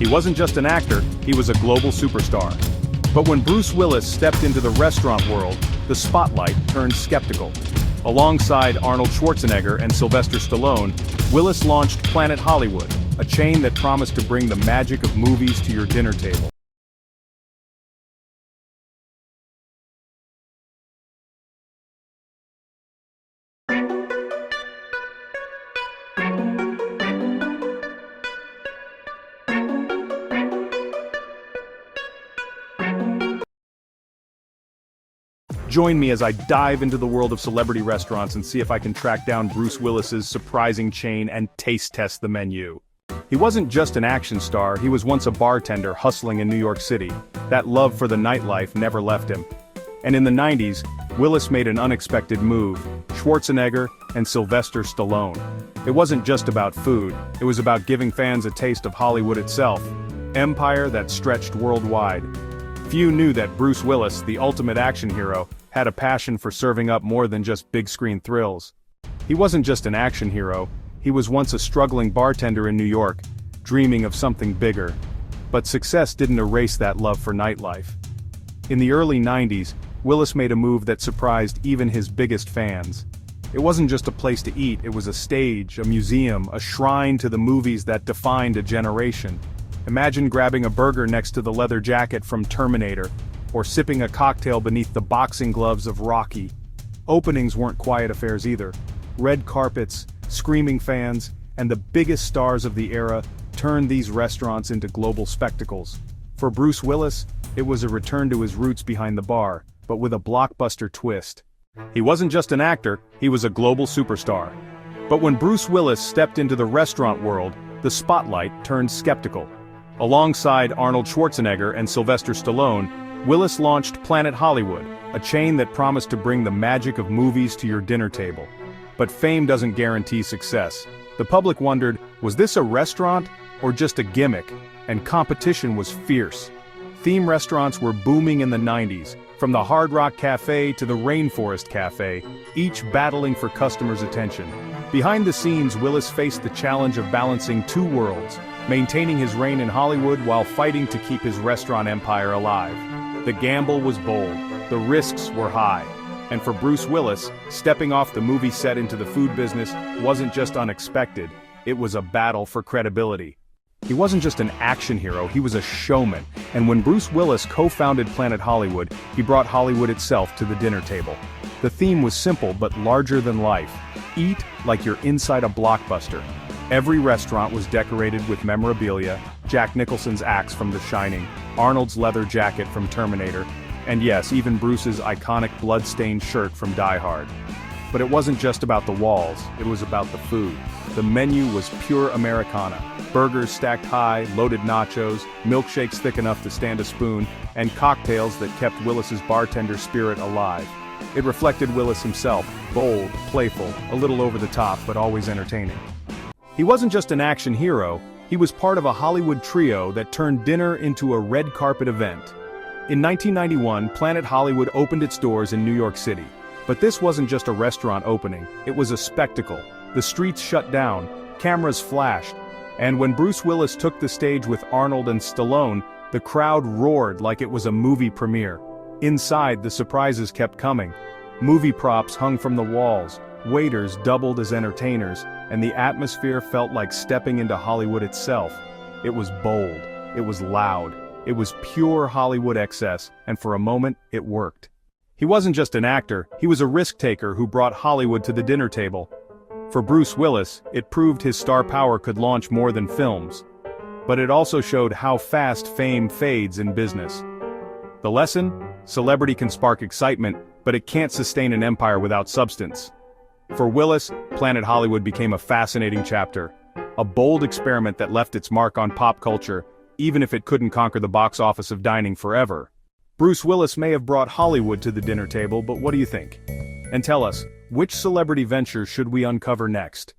He wasn't just an actor, he was a global superstar. But when Bruce Willis stepped into the restaurant world, the spotlight turned skeptical. Alongside Arnold Schwarzenegger and Sylvester Stallone, Willis launched Planet Hollywood, a chain that promised to bring the magic of movies to your dinner table. Join me as I dive into the world of celebrity restaurants and see if I can track down Bruce Willis's surprising chain and taste test the menu. He wasn't just an action star, he was once a bartender hustling in New York City. That love for the nightlife never left him. And in the 90s, Willis made an unexpected move: Schwarzenegger and Sylvester Stallone. It wasn't just about food, it was about giving fans a taste of Hollywood itself. Empire that stretched worldwide. Few knew that Bruce Willis, the ultimate action hero, had a passion for serving up more than just big-screen thrills. He wasn't just an action hero, he was once a struggling bartender in New York, dreaming of something bigger. But success didn't erase that love for nightlife. In the early 90s, Willis made a move that surprised even his biggest fans. It wasn't just a place to eat, it was a stage, a museum, a shrine to the movies that defined a generation. Imagine grabbing a burger next to the leather jacket from Terminator, or sipping a cocktail beneath the boxing gloves of Rocky. Openings weren't quiet affairs either. Red carpets, screaming fans, and the biggest stars of the era turned these restaurants into global spectacles. For Bruce Willis, it was a return to his roots behind the bar, but with a blockbuster twist. He wasn't just an actor, he was a global superstar. But when Bruce Willis stepped into the restaurant world, the spotlight turned skeptical. Alongside Arnold Schwarzenegger and Sylvester Stallone, Willis launched Planet Hollywood, a chain that promised to bring the magic of movies to your dinner table. But fame doesn't guarantee success. The public wondered, was this a restaurant or just a gimmick? And competition was fierce. Theme restaurants were booming in the 90s, from the Hard Rock Cafe to the Rainforest Cafe, each battling for customers' attention. Behind the scenes, Willis faced the challenge of balancing two worlds, maintaining his reign in Hollywood while fighting to keep his restaurant empire alive. The gamble was bold, the risks were high. And for Bruce Willis, stepping off the movie set into the food business wasn't just unexpected, it was a battle for credibility. He wasn't just an action hero, he was a showman, and when Bruce Willis co-founded Planet Hollywood, he brought Hollywood itself to the dinner table. The theme was simple but larger than life. Eat like you're inside a blockbuster. Every restaurant was decorated with memorabilia: Jack Nicholson's axe from The Shining, Arnold's leather jacket from Terminator, and yes, even Bruce's iconic blood-stained shirt from Die Hard. But it wasn't just about the walls, it was about the food. The menu was pure Americana. Burgers stacked high, loaded nachos, milkshakes thick enough to stand a spoon, and cocktails that kept Willis's bartender spirit alive. It reflected Willis himself, bold, playful, a little over the top, but always entertaining. He wasn't just an action hero, he was part of a Hollywood trio that turned dinner into a red carpet event. In 1991, Planet Hollywood opened its doors in New York City. But this wasn't just a restaurant opening, it was a spectacle. The streets shut down, cameras flashed, and when Bruce Willis took the stage with Arnold and Stallone, the crowd roared like it was a movie premiere. Inside, the surprises kept coming. Movie props hung from the walls, waiters doubled as entertainers, and the atmosphere felt like stepping into Hollywood itself. It was bold, it was loud, it was pure Hollywood excess, and for a moment, it worked. He wasn't just an actor, he was a risk-taker who brought Hollywood to the dinner table. For Bruce Willis, it proved his star power could launch more than films. But it also showed how fast fame fades in business. The lesson? Celebrity can spark excitement, but it can't sustain an empire without substance. For Willis, Planet Hollywood became a fascinating chapter. A bold experiment that left its mark on pop culture, even if it couldn't conquer the box office of dining forever. Bruce Willis may have brought Hollywood to the dinner table, but what do you think? And tell us, which celebrity venture should we uncover next?